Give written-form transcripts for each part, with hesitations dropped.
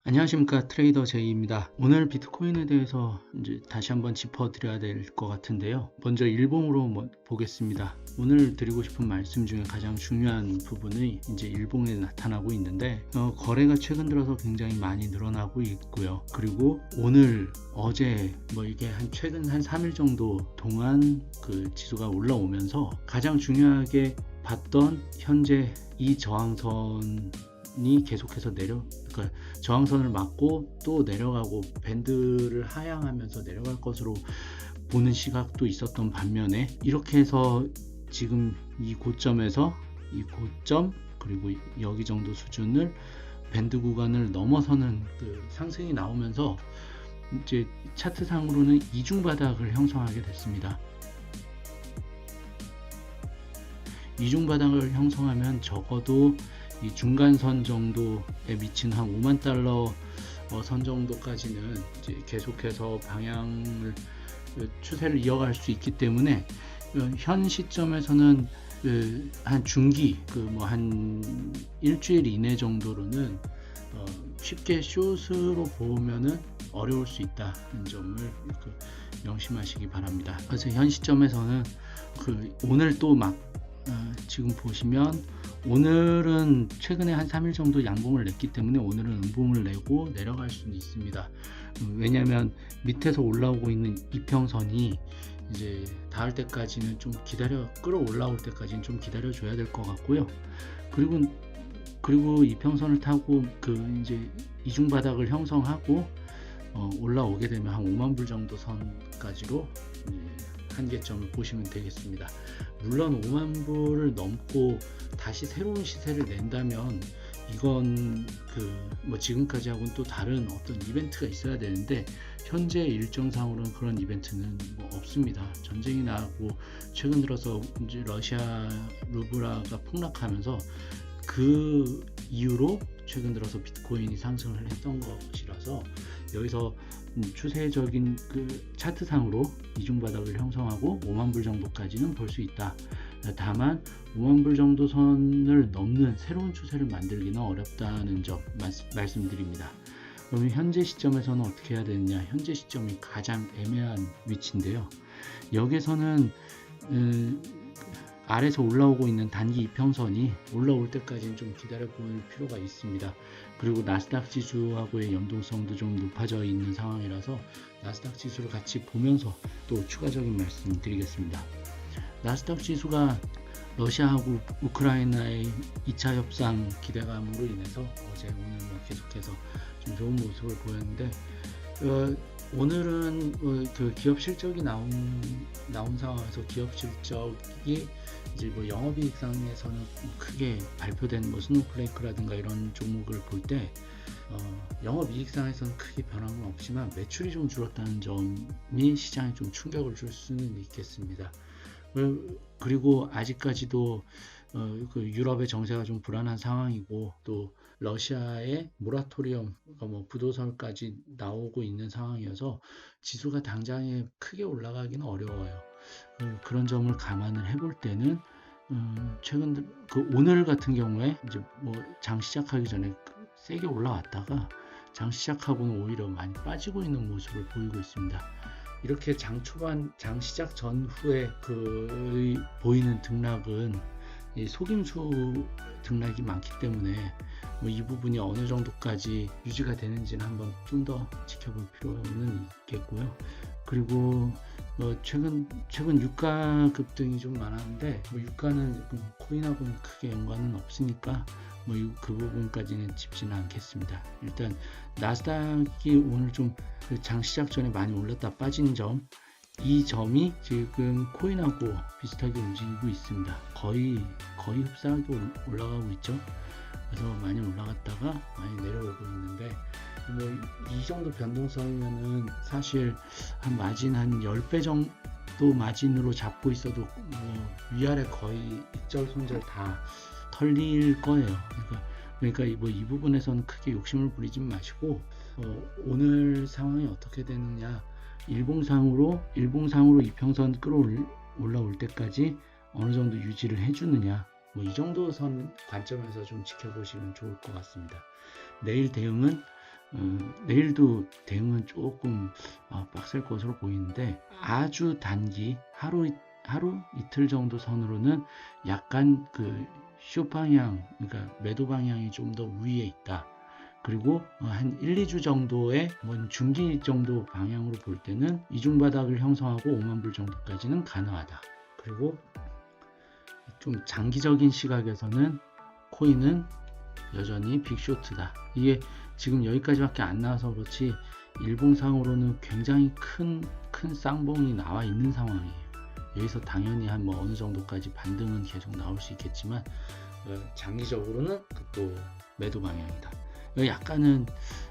안녕하십니까, 트레이더 제이입니다. 오늘 비트코인에 대해서 이제 다시 한번 짚어드려야 될 것 같은데요. 먼저 일봉으로 보겠습니다. 오늘 드리고 싶은 말씀 중에 가장 중요한 부분이 이제 일봉에 나타나고 있는데, 거래가 최근 들어서 굉장히 많이 늘어나고 있고요. 그리고 오늘, 어제 이게 최근 한 3일 정도 동안 그 지수가 올라오면서 가장 중요하게 봤던 현재 이 저항선이 계속해서 그러니까 저항선을 맞고 또 내려가고 밴드를 하향하면서 내려갈 것으로 보는 시각도 있었던 반면에, 이렇게 해서 지금 이 고점에서 이 고점 그리고 여기 정도 수준을 밴드 구간을 넘어서는 그 상승이 나오면서 이제 차트상으로는 이중 바닥을 형성하게 됐습니다. 이중 바닥을 형성하면 적어도 이 중간선 정도에 미친 한 5만 달러 선 정도까지는 이제 계속해서 방향을 추세를 이어갈 수 있기 때문에, 현 시점에서는 한 중기 한 일주일 이내 정도로는 쉽게 숏으로 보면은 어려울 수 있다는 점을 명심하시기 바랍니다. 그래서 현 시점에서는 오늘 또 지금 보시면 오늘은 최근에 한 3일 정도 양봉을 냈기 때문에 오늘은 음봉을 내고 내려갈 수는 있습니다. 왜냐하면 밑에서 올라오고 있는 이평선이 이제 닿을 때까지는 좀 끌어올라올 때까지는 좀 기다려 줘야 될 것 같고요. 그리고 이평선을 타고 이제 이중 바닥을 형성하고 올라오게 되면 한 5만 불 정도 선까지로 한계점을 보시면 되겠습니다. 물론 5만 불을 넘고 다시 새로운 시세를 낸다면 이건 지금까지 하고는 또 다른 어떤 이벤트가 있어야 되는데, 현재 일정상으로는 그런 이벤트는 없습니다. 전쟁이 나고 최근 들어서 이제 러시아 루블화가 폭락하면서 그 이후로 최근 들어서 비트코인이 상승을 했던 것이라서, 여기서 추세적인 차트상으로 이중바닥을 형성하고 5만 불 정도까지는 볼 수 있다. 다만 5만 불 정도 선을 넘는 새로운 추세를 만들기는 어렵다는 점 말씀드립니다. 그러면 현재 시점에서는 어떻게 해야 되느냐? 현재 시점이 가장 애매한 위치인데요. 여기서는 아래서 올라오고 있는 단기 이평선이 올라올 때까지는 좀 기다려 볼 필요가 있습니다. 그리고 나스닥 지수하고의 연동성도 좀 높아져 있는 상황이라서 나스닥 지수를 같이 보면서 또 추가적인 말씀 드리겠습니다. 나스닥 지수가 러시아하고 우크라이나의 2차 협상 기대감으로 인해서 어제 오늘 계속해서 좀 좋은 모습을 보였는데, 오늘은 기업 실적이 나온 상황에서 기업 실적이 이제 영업이익상에서는 크게 발표된 스노우플레이크라든가 이런 종목을 볼 때 영업이익상에서는 크게 변화는 없지만 매출이 좀 줄었다는 점이 시장에 좀 충격을 줄 수는 있겠습니다. 그리고 아직까지도 유럽의 정세가 좀 불안한 상황이고, 또 러시아의 모라토리엄 부도설까지 나오고 있는 상황이어서 지수가 당장에 크게 올라가기는 어려워요. 그런 점을 감안을 해볼 때는 최근 오늘 같은 경우에 이제 장 시작하기 전에 세게 올라왔다가 장 시작하고는 오히려 많이 빠지고 있는 모습을 보이고 있습니다. 이렇게 장 시작 전후에 보이는 등락은 속임수 등락이 많기 때문에 이 부분이 어느 정도까지 유지가 되는지는 한번 좀 더 지켜볼 필요는 있겠고요. 그리고 최근 유가 급등이 좀 많았는데, 유가는 코인하고는 크게 연관은 없으니까 그 부분까지는 짚지는 않겠습니다. 일단 나스닥이 오늘 좀 장 시작 전에 많이 올랐다 빠진 점, 이 점이 지금 코인하고 비슷하게 움직이고 있습니다. 거의 흡사하게 올라가고 있죠. 그래서 많이 올라갔다가 많이 내려오고 있는데, 이 정도 변동성이면은 사실 한 마진 한 10배 정도 마진으로 잡고 있어도 위아래 거의 익절 손절 다 털릴 거예요. 그러니까 이 부분에서는 크게 욕심을 부리지 마시고, 오늘 상황이 어떻게 되느냐, 일봉상으로 이평선 올라올 때까지 어느 정도 유지를 해주느냐, 이 정도 선 관점에서 좀 지켜보시면 좋을 것 같습니다. 내일 대응은 내일도 대응은 조금 빡셀 것으로 보이는데 아주 단기 하루 이틀 정도 선으로는 약간 그 쇼 방향, 그러니까 매도 방향이 좀 더 위에 있다. 그리고 한 1, 2주 정도의 중기 정도 방향으로 볼 때는 이중 바닥을 형성하고 5만 불 정도까지는 가능하다. 그리고 좀 장기적인 시각에서는 코인은 여전히 빅쇼트다. 이게 지금 여기까지밖에 안 나와서 그렇지 일봉상으로는 굉장히 큰 쌍봉이 나와 있는 상황이에요. 여기서 당연히 한 어느 정도까지 반등은 계속 나올 수 있겠지만 장기적으로는 또 매도 방향이다. 약간은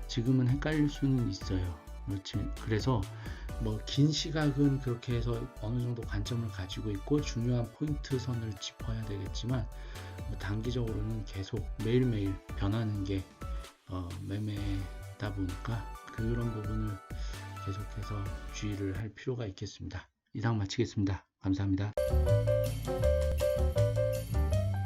지금은 헷갈릴 수는 있어요. 그래서 긴 시각은 그렇게 해서 어느 정도 관점을 가지고 있고 중요한 포인트 선을 짚어야 되겠지만 단기적으로는 계속 매일매일 변하는 게 매매다 보니까 그런 부분을 계속해서 주의를 할 필요가 있겠습니다. 이상 마치겠습니다. 감사합니다.